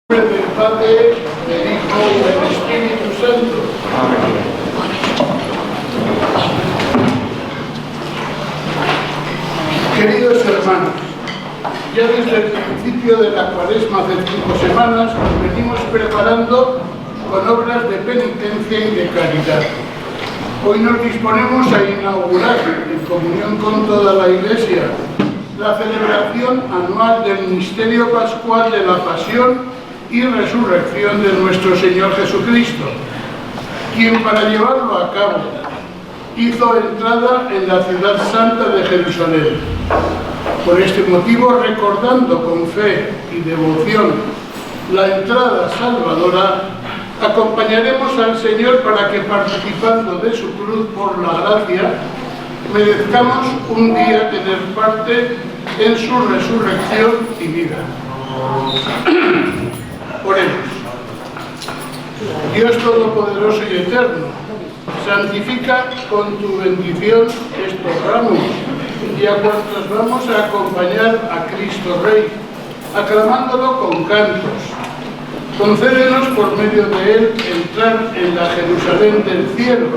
En nombre del Padre, del Hijo y del Espíritu Santo. Queridos hermanos, ya desde el principio de la Cuaresma hace 5 semanas nos venimos preparando con obras de penitencia y de caridad. Hoy nos disponemos a inaugurar, en comunión con toda la Iglesia, la celebración anual del misterio pascual de la Pasión y Resurrección de nuestro Señor Jesucristo, quien para llevarlo a cabo hizo entrada en la ciudad santa de Jerusalén. Por este motivo, recordando con fe y devoción la entrada salvadora, acompañaremos al Señor para que, participando de su cruz por la gracia, merezcamos un día tener parte en su resurrección y vida. Oremos. Dios Todopoderoso y Eterno, santifica con tu bendición estos ramos y a cuantos vamos a acompañar a Cristo Rey, aclamándolo con cantos. Concédenos por medio de él entrar en la Jerusalén del cielo.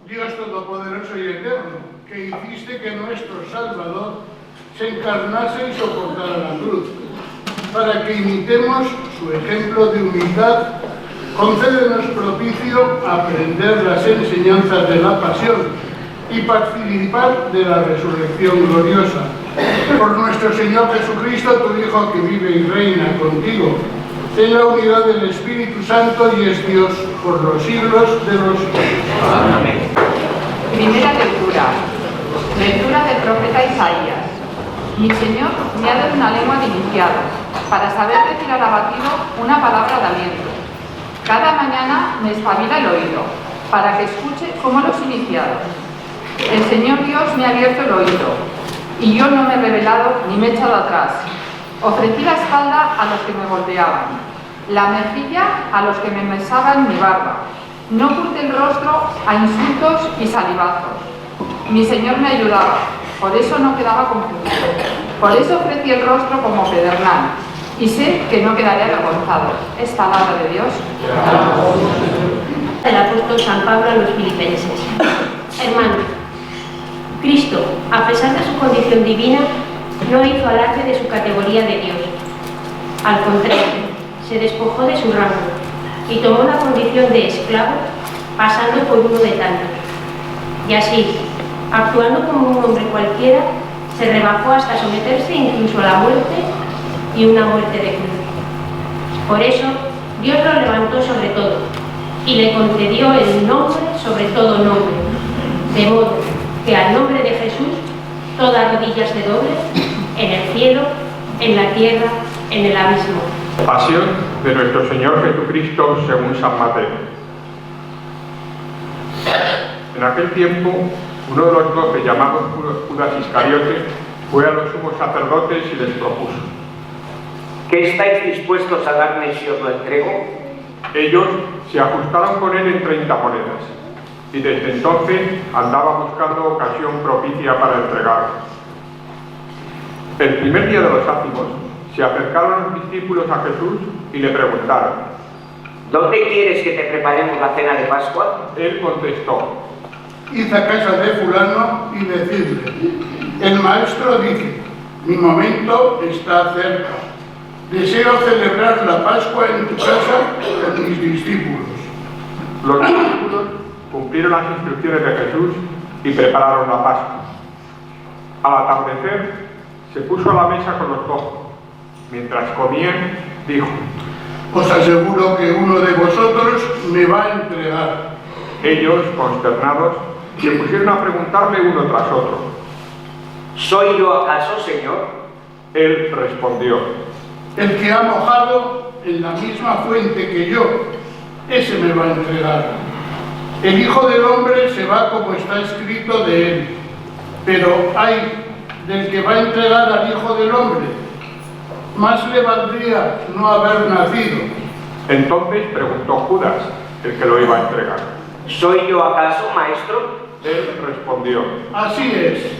Dios Todopoderoso y Eterno, que hiciste que nuestro Salvador se encarnase y soportara la cruz, para que imitemos su ejemplo de humildad concédenos propicio a aprender las enseñanzas de la pasión y participar de la resurrección gloriosa. Por nuestro Señor Jesucristo, tu Hijo, que vive y reina contigo, en la unidad del Espíritu Santo y es Dios por los siglos de los siglos. Amén. Primera lectura. Lectura del profeta Isaías. Mi Señor me ha dado una lengua de iniciado, para saber decir al abatido una palabra de aliento. Cada mañana me espabila el oído, para que escuche como los iniciados. El Señor Dios me ha abierto el oído, y yo no me he rebelado ni me he echado atrás. Ofrecí la espalda a los que me golpeaban, la mejilla a los que me mesaban mi barba. No oculté el rostro a insultos y salivazos. Mi Señor me ayudaba, por eso no quedaba confundido. Por eso ofrecí el rostro como pedernal, y sé que no quedaré avergonzado. Es palabra de Dios. El apóstol San Pablo a los filipenses. Hermanos, Cristo, a pesar de su condición divina, no hizo alarde de su categoría de Dios. Al contrario, se despojó de su rango y tomó la condición de esclavo, pasando por uno de tantos. Y así, actuando como un hombre cualquiera, se rebajó hasta someterse incluso a la muerte y una muerte de cruz. Por eso, Dios lo levantó sobre todo y le concedió el nombre sobre todo nombre, de modo que al nombre de Jesús toda rodilla se doble, en el cielo, en la tierra, en el abismo. Pasión de nuestro Señor Jesucristo según San Mateo. En aquel tiempo, uno de los 12, llamado Judas Iscariote, fue a los sumos sacerdotes y les propuso: ¿qué estáis dispuestos a darme si os lo entrego? Ellos se ajustaron con él en 30 monedas, y desde entonces andaba buscando ocasión propicia para entregarlo. El primer día de los ácimos, se acercaron los discípulos a Jesús y le preguntaron: ¿dónde quieres que te preparemos la cena de Pascua? Él contestó: Id a casa de fulano y decidle: el maestro dice, mi momento está cerca. Deseo celebrar la Pascua en tu casa con mis discípulos. Los discípulos cumplieron las instrucciones de Jesús y prepararon la Pascua. Al atardecer, se puso a la mesa con los 12. Mientras comían, dijo: os aseguro que uno de vosotros me va a entregar. Ellos, consternados, se pusieron a preguntarle uno tras otro: ¿soy yo acaso, Señor? Él respondió: el que ha mojado en la misma fuente que yo, ese me va a entregar. El Hijo del Hombre se va como está escrito de él, pero ay del que va a entregar al Hijo del Hombre. Más le valdría no haber nacido. Entonces preguntó Judas, el que lo iba a entregar: ¿soy yo acaso, maestro? Él respondió: así es.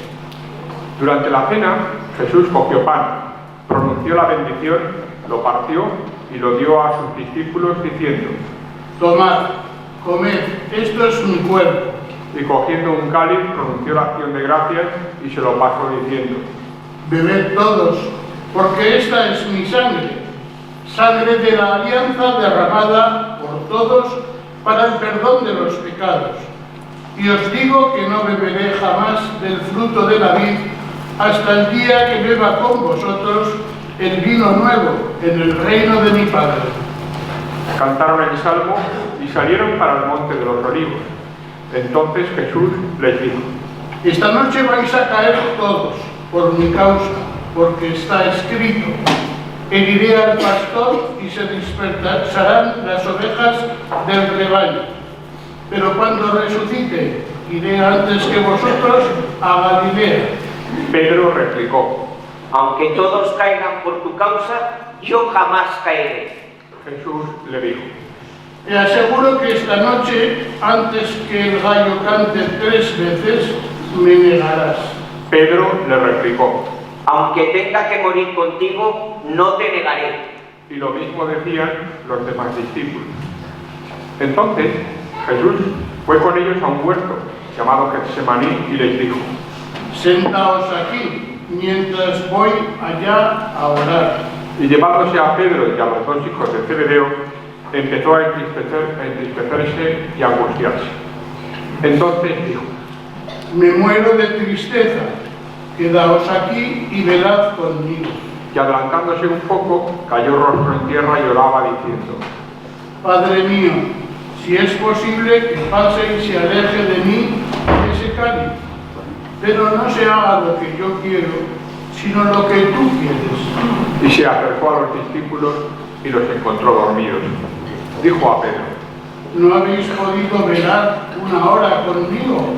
Durante la cena, Jesús cogió pan, pronunció la bendición, lo partió y lo dio a sus discípulos diciendo: tomad, comed, esto es mi cuerpo. Y cogiendo un cáliz, pronunció la acción de gracias y se lo pasó diciendo: bebed todos, porque esta es mi sangre, sangre de la alianza derramada por todos para el perdón de los pecados. Y os digo que no beberé jamás del fruto de la vid hasta el día que beba con vosotros el vino nuevo en el reino de mi Padre. Cantaron el salmo y salieron para el monte de los olivos. Entonces Jesús les dijo: esta noche vais a caer todos por mi causa, porque está escrito: heriré al pastor y se dispersarán las ovejas del rebaño. Pero cuando resucite, iré antes que vosotros a Galilea. Pedro replicó: aunque todos caigan por tu causa, yo jamás caeré. Jesús le dijo: te aseguro que esta noche, antes que el gallo cante 3 veces, me negarás. Pedro le replicó: aunque tenga que morir contigo, no te negaré. Y lo mismo decían los demás discípulos. Entonces Jesús fue con ellos a un huerto llamado Getsemaní y les dijo: sentaos aquí, mientras voy allá a orar. Y llevándose a Pedro y a los 2 hijos de Zebedeo, empezó a entristecerse y a angustiarse. Entonces dijo: me muero de tristeza, quedaos aquí y velad conmigo. Y adelantándose un poco, cayó rostro en tierra y oraba diciendo: Padre mío, si es posible que pase y se aleje de mí ese cáliz, pero no se haga lo que yo quiero, sino lo que tú quieres. Y se acercó a los discípulos y los encontró dormidos. Dijo a Pedro: ¿no habéis podido velar una hora conmigo?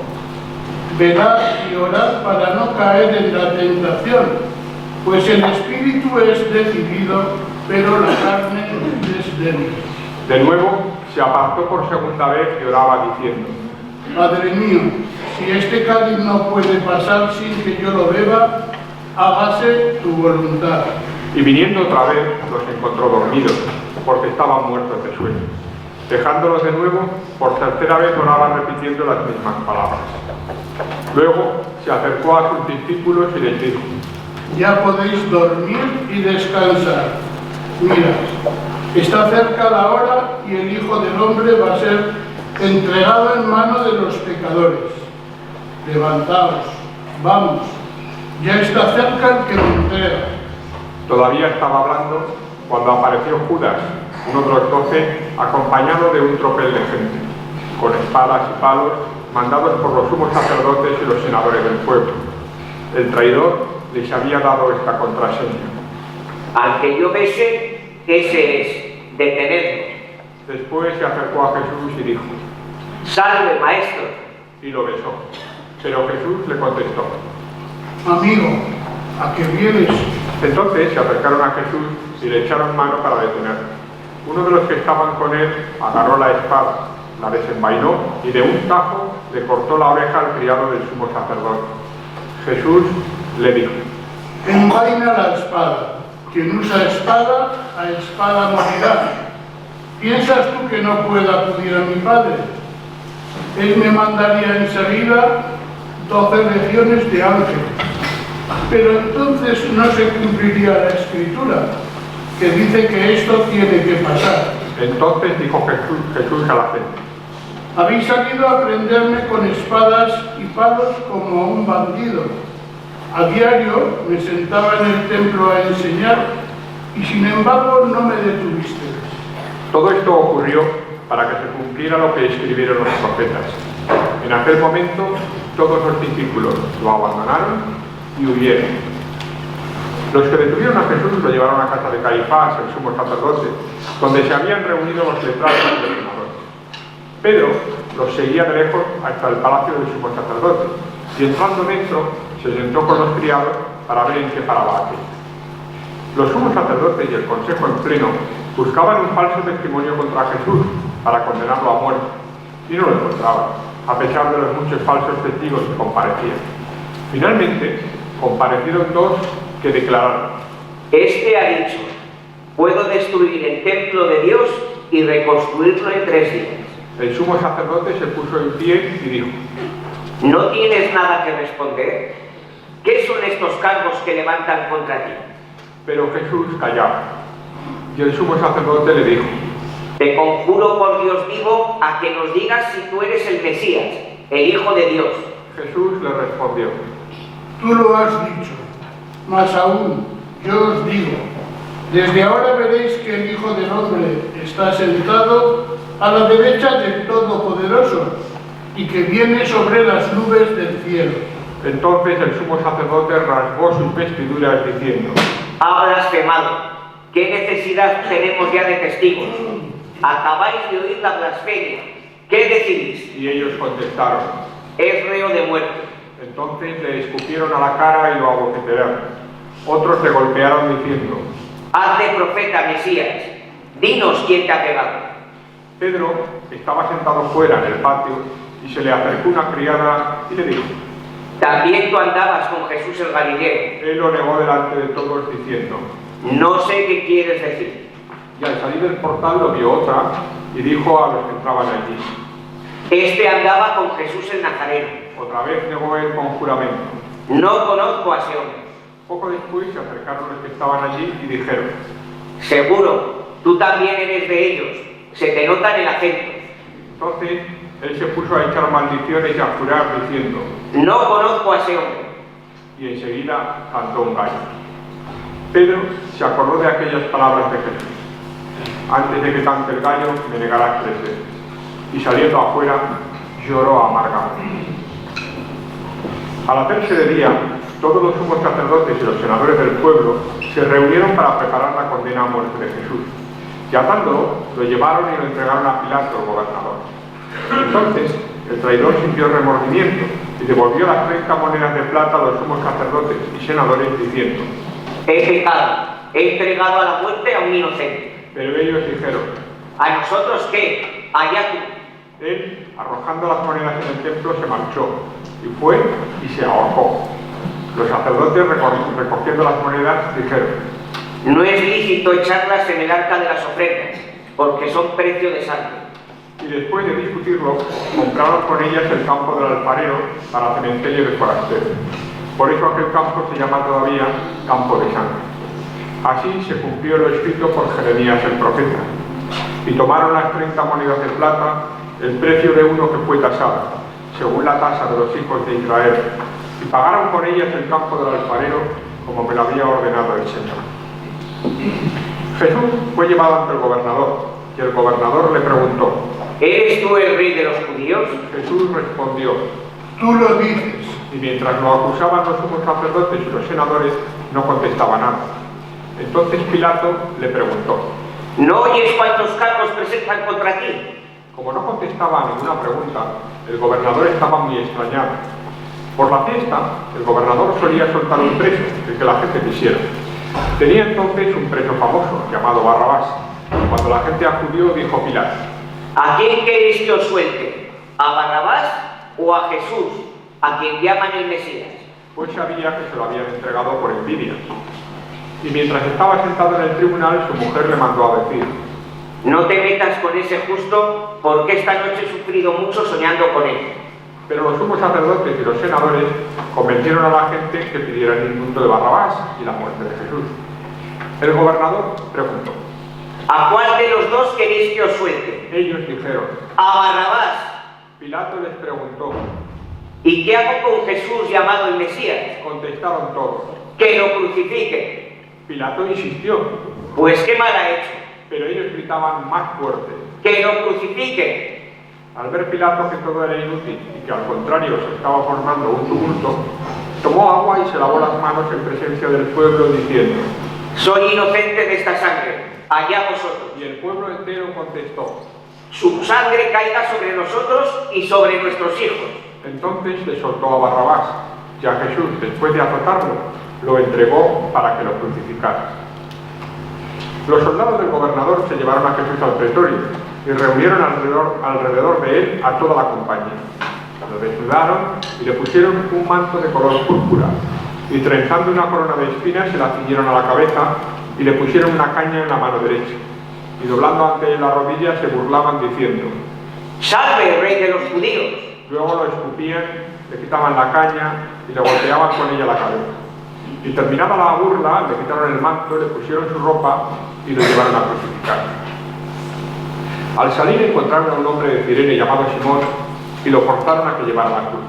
Velad y orad para no caer en la tentación, pues el espíritu es decidido, pero la carne es débil. De nuevo se apartó por segunda vez y oraba diciendo: Padre mío, si este cáliz no puede pasar sin que yo lo beba, hágase tu voluntad. Y viniendo otra vez los encontró dormidos, porque estaban muertos de sueño. Dejándolos de nuevo, por tercera vez oraba repitiendo las mismas palabras. Luego se acercó a sus discípulos y les dijo: ya podéis dormir y descansar. Mira, está cerca la hora y el Hijo del Hombre va a ser entregado en mano de los pecadores. Levantaos, vamos, ya está cerca el que me entrega. Todavía estaba hablando cuando apareció Judas, uno de los 12, acompañado de un tropel de gente, con espadas y palos, mandados por los sumos sacerdotes y los senadores del pueblo. El traidor les había dado esta contraseña: al que yo bese, ese es, detenedlo. Después se acercó a Jesús y dijo: salve, maestro. Y lo besó. Pero Jesús le contestó: amigo, ¿a qué vienes? Entonces se acercaron a Jesús y le echaron mano para detenerlo. Uno de los que estaban con él agarró la espada, la desenvainó y de un tajo le cortó la oreja al criado del sumo sacerdote. Jesús le dijo: envaina la espada. Quien usa espada, a espada morirá. ¿Piensas tú que no puedo acudir a mi Padre? Él me mandaría enseguida 12 legiones de ángeles. Pero entonces no se cumpliría la Escritura, que dice que esto tiene que pasar. Entonces dijo Jesús a la gente: habéis salido a prenderme con espadas y palos como a un bandido. A diario me sentaba en el templo a enseñar y sin embargo no me detuvisteis. Todo esto ocurrió para que se cumpliera lo que escribieron los profetas. En aquel momento todos los discípulos lo abandonaron y huyeron. Los que detuvieron a Jesús lo llevaron a casa de Caifás, el sumo sacerdote, donde se habían reunido los letrados y los senadores. Pedro los seguía de lejos hasta el palacio del sumo sacerdote, y entrando dentro se sentó con los criados para ver en qué paraba aquello. Los sumos sacerdotes y el consejo en pleno buscaban un falso testimonio contra Jesús para condenarlo a muerte, y no lo encontraban, a pesar de los muchos falsos testigos que comparecían. Finalmente, comparecieron dos que declararon: este ha dicho, puedo destruir el templo de Dios y reconstruirlo en 3 días. El sumo sacerdote se puso en pie y dijo: ¿no tienes nada que responder? ¿Qué son estos cargos que levantan contra ti? Pero Jesús callaba. Y el sumo sacerdote le dijo: te conjuro por Dios vivo a que nos digas si tú eres el Mesías, el Hijo de Dios. Jesús le respondió: tú lo has dicho, mas aún yo os digo, desde ahora veréis que el Hijo del Hombre está sentado a la derecha del Todopoderoso y que viene sobre las nubes del cielo. Entonces el sumo sacerdote rasgó sus vestiduras diciendo: ha blasfemado. ¿Qué necesidad tenemos ya de testigos? Acabáis de oír la blasfemia. ¿Qué decidís? Y ellos contestaron: es reo de muerte. Entonces le escupieron a la cara y lo abofetearon. Otros le golpearon diciendo: hazte profeta, Mesías. Dinos quién te ha pegado. Pedro estaba sentado fuera en el patio y se le acercó una criada y le dijo: también tú andabas con Jesús el Galileo. Él lo negó delante de todos diciendo: no sé qué quieres decir. Y al salir del portal lo vio otra y dijo a los que entraban allí: este andaba con Jesús el Nazareno. Otra vez negó él con juramento: no conozco a ese hombre. Poco después se acercaron los que estaban allí y dijeron: seguro, tú también eres de ellos. Se te nota en el acento. Entonces él se puso a echar maldiciones y a jurar diciendo: No conozco a ese hombre. y enseguida cantó un gallo. Pedro se acordó de aquellas palabras de Jesús: antes de que cante el gallo me negarás 3 veces. Y saliendo afuera lloró amargamente. Al hacerse de día, todos los sumos sacerdotes y los senadores del pueblo se reunieron para preparar la condena a muerte de Jesús. Y atándolo, lo llevaron y lo entregaron a Pilato, el gobernador. Entonces el traidor sintió remordimiento y devolvió las 30 monedas de plata a los sumos sacerdotes y senadores diciendo: He pecado, he entregado a la muerte a un inocente. Pero ellos dijeron: ¿A nosotros qué? Allá tú. Él, arrojando las monedas en el templo, se marchó y fue y se ahorcó. Los sacerdotes, recogiendo las monedas, dijeron: No es lícito echarlas en el arca de las ofrendas, porque son precio de sangre. Y después de discutirlo, compraron con ellas el campo del alfarero para cementerio de forasteros. Por eso aquel campo se llama todavía Campo de Sangre. Así se cumplió lo escrito por Jeremías el profeta. Y tomaron las 30 monedas de plata, el precio de uno que fue tasado, según la tasa de los hijos de Israel, y pagaron con ellas el campo del alfarero, como me lo había ordenado el Señor. Jesús fue llevado ante el gobernador, y el gobernador le preguntó: ¿Eres tú el rey de los judíos? Jesús respondió: Tú lo dices. Y mientras lo acusaban los sumos sacerdotes y los senadores, no contestaba nada. Entonces Pilato le preguntó: ¿No oyes cuántos cargos presentan contra ti? Como no contestaba a ninguna pregunta, el gobernador estaba muy extrañado. Por la fiesta, el gobernador solía soltar un preso, el que la gente quisiera. Tenía entonces un preso famoso, llamado Barrabás. Cuando la gente acudió, dijo Pilato: ¿A quién queréis que os suelte? ¿A Barrabás o a Jesús, a quien llaman el Mesías? Pues sabía que se lo habían entregado por envidia. Y mientras estaba sentado en el tribunal, su mujer le mandó a decir: No te metas con ese justo, porque esta noche he sufrido mucho soñando con él. Pero los sumos sacerdotes y los senadores convencieron a la gente que pidiera el indulto de Barrabás y la muerte de Jesús. El gobernador preguntó: ¿A cuál de los dos queréis que os suelte? Ellos dijeron: A Barrabás. Pilato les preguntó. ¿Y qué hago con Jesús llamado el Mesías? Contestaron todos. Que lo crucifiquen. Pilato insistió, Pues qué mal ha hecho. pero ellos gritaban más fuerte. Que lo crucifiquen. Al ver Pilato que todo era inútil y que al contrario se estaba formando un tumulto, tomó agua y se lavó las manos en presencia del pueblo diciendo: Soy inocente de esta sangre. Allá vosotros. Y el pueblo entero contestó. Su sangre caiga sobre nosotros y sobre nuestros hijos. Entonces le soltó a Barrabás, y a Jesús, después de azotarlo, lo entregó para que lo crucificara. Los soldados del gobernador se llevaron a Jesús al pretorio y reunieron alrededor de él a toda la compañía. Lo desnudaron y le pusieron un manto de color púrpura, y trenzando una corona de espinas se la ciñeron a la cabeza y le pusieron una caña en la mano derecha. Y doblando ante él la rodilla se burlaban diciendo: ¡Salve, rey de los judíos! Luego lo escupían, le quitaban la caña y le golpeaban con ella la cabeza. Y terminada la burla, le quitaron el manto, le pusieron su ropa y lo llevaron a crucificar. Al salir encontraron a un hombre de Cirene llamado Simón y lo forzaron a que llevara la cruz.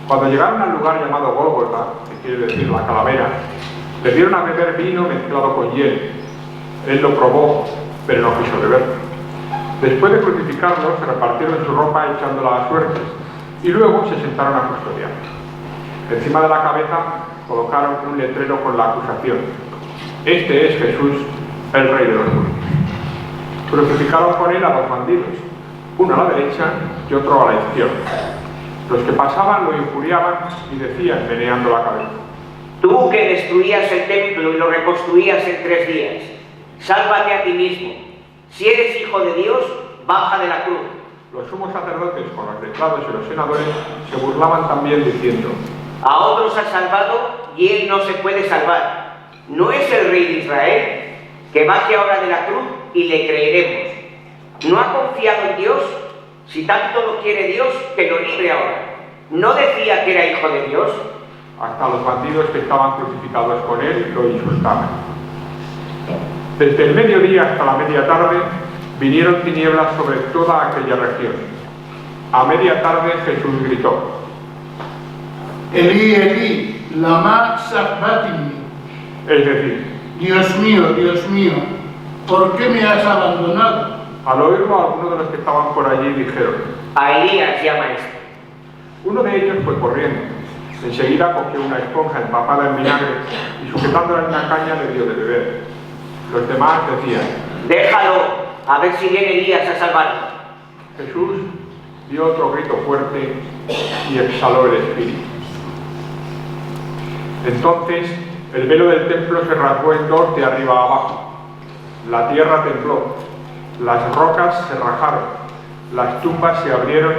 Cuando llegaron al lugar llamado Gólgota, que quiere decir la calavera, le dieron a beber vino mezclado con hiel. Él lo probó, pero no quiso beber. Después de crucificarlo, se repartieron su ropa echándola a suerte, y luego se sentaron a custodiar. Encima de la cabeza colocaron un letrero con la acusación: Este es Jesús, el Rey de los judíos. Crucificaron con él a 2 bandidos, uno a la derecha y otro a la izquierda. Los que pasaban lo injuriaban y decían, meneando la cabeza: Tú que destruías el templo y lo reconstruías en 3 días, sálvate a ti mismo. Si eres hijo de Dios, baja de la cruz. Los sumos sacerdotes con los letrados y los senadores se burlaban también diciendo: A otros ha salvado y él no se puede salvar. ¿No es el rey de Israel? Que baje ahora de la cruz y le creeremos. ¿No ha confiado en Dios? Si tanto lo quiere Dios, que lo libre ahora. ¿No decía que era hijo de Dios? Hasta los bandidos que estaban crucificados con él lo insultaban. Desde el mediodía hasta la media tarde vinieron tinieblas sobre toda aquella región. A media tarde Jesús gritó: Elí, Elí, lama sabachthani. Es decir, Dios mío, ¿por qué me has abandonado? al oírlo, algunos de los que estaban por allí dijeron: A Elías llama esto. Uno de ellos fue corriendo. Enseguida cogió una esponja empapada en vinagre y sujetándola en una caña le dio de beber. Los demás decían: Déjalo, a ver si viene Elías a salvarlo. Jesús dio otro grito fuerte y exhaló el espíritu. Entonces el velo del templo se rasgó en dos de arriba a abajo. La tierra tembló, las rocas se rajaron, las tumbas se abrieron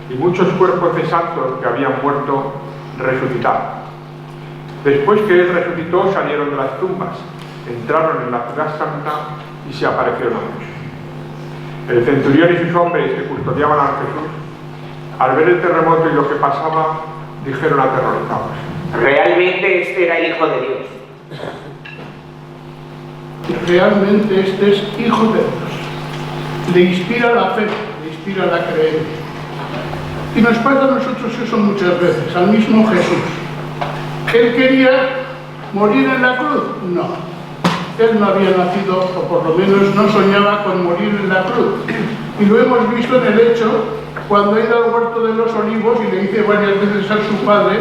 y muchos cuerpos de santos que habían muerto resucitaron. Después que él resucitó, salieron de las tumbas, entraron en la ciudad santa y se aparecieron a muchos. El centurión y sus hombres que custodiaban a Jesús, al ver el terremoto y lo que pasaba, dijeron aterrorizados: Realmente este era el Hijo de Dios. Realmente este es Hijo de Dios. Le inspira la fe, le inspira la creencia. Y nos pasa a nosotros eso muchas veces, al mismo Jesús. ¿Él quería morir en la cruz? No. Él no había nacido, o por lo menos no soñaba con morir en la cruz. Y lo hemos visto en el hecho cuando ha ido al huerto de los olivos y le dice varias veces a su padre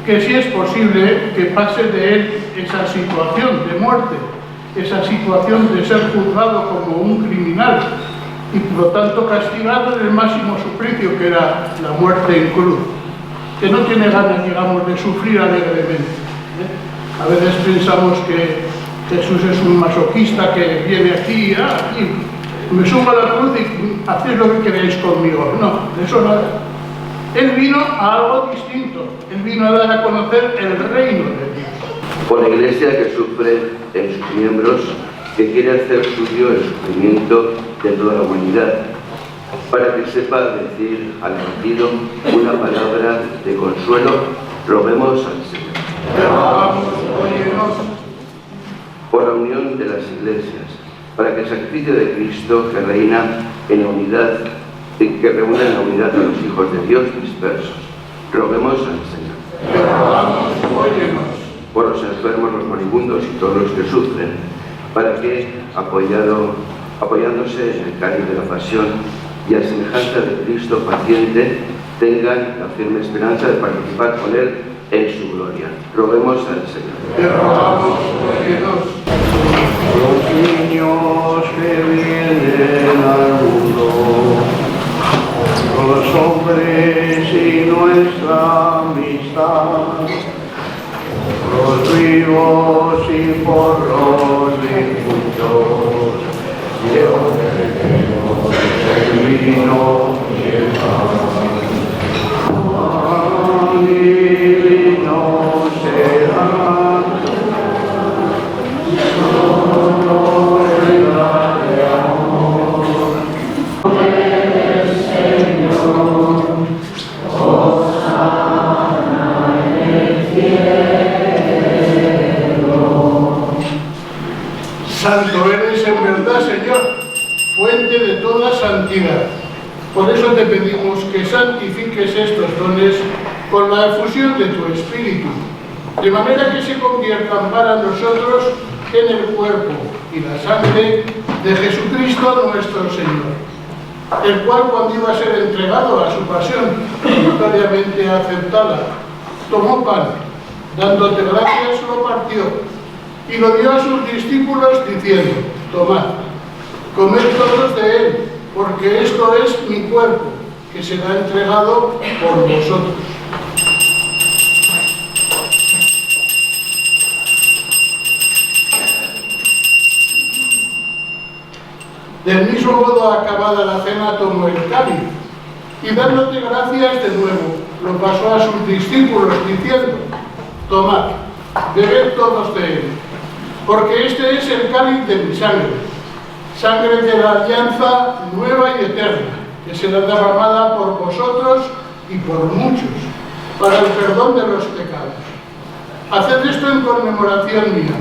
que si es posible que pase de él esa situación de muerte, esa situación de ser juzgado como un criminal y por lo tanto castigado en el máximo suplicio que era la muerte en cruz, que no tiene ganas, digamos, de sufrir alegremente. A veces pensamos que Jesús es un masoquista que viene aquí, aquí me subo a la cruz y hacéis lo que queréis conmigo. No, eso nada. Él vino a algo distinto, él vino a dar a conocer el reino de Dios. Por la Iglesia que sufre en sus miembros, que quiere hacer suyo el sufrimiento de toda la humanidad, para que sepa decir al abatido una palabra de consuelo, roguemos al Señor. Te rogamos, óyenos. Por la unión de las iglesias, para que el sacrificio de Cristo que reina en la unidad y que reúne en la unidad a los hijos de Dios dispersos, roguemos al Señor. Te rogamos, óyenos. Por los enfermos, los moribundos y todos los que sufren, para que, apoyándose en el cáliz de la pasión y a semejanza de Cristo paciente, tengan la firme esperanza de participar con Él en su gloria. Roguemos al Señor. Te rogamos, óyenos. Los niños que vienen al mundo, los hombres y nuestra amistad, los vivos y por los difuntos, llevemos el vino y el pan. Divino será solo regalo de amor del Señor, hosana en el cielo. Santo eres en verdad, Señor, fuente de toda santidad. Por eso te pedimos que santifiques estos dones con la efusión de tu Espíritu, de manera que se conviertan para nosotros en el cuerpo y la sangre de Jesucristo nuestro Señor, el cual, cuando iba a ser entregado a su pasión voluntariamente aceptada, tomó pan, dándote gracias, lo partió y lo dio a sus discípulos diciendo: tomad, comed todos de él, porque esto es mi cuerpo, que será entregado por vosotros. Del mismo modo, acabada la cena, tomó el cáliz y, dándote gracias de nuevo, lo pasó a sus discípulos diciendo: tomad, bebed todos de él, porque este es el cáliz de mi sangre, sangre de la alianza nueva y eterna, que será derramada por vosotros y por muchos, para el perdón de los pecados. Haced esto en conmemoración mía.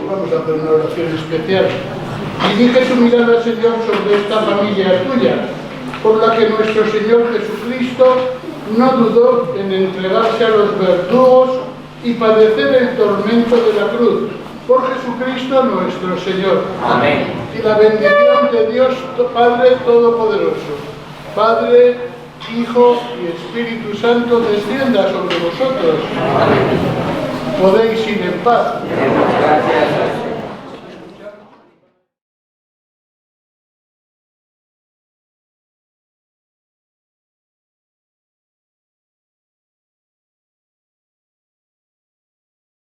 Vamos a hacer una oración especial. Dirige tu mirada, Señor, sobre esta familia tuya, por la que nuestro Señor Jesucristo no dudó en entregarse a los verdugos y padecer el tormento de la cruz. Por Jesucristo nuestro Señor. Amén. Y la bendición de Dios Padre Todopoderoso, Padre, Hijo y Espíritu Santo, descienda sobre vosotros. Podéis ir en paz. Gracias.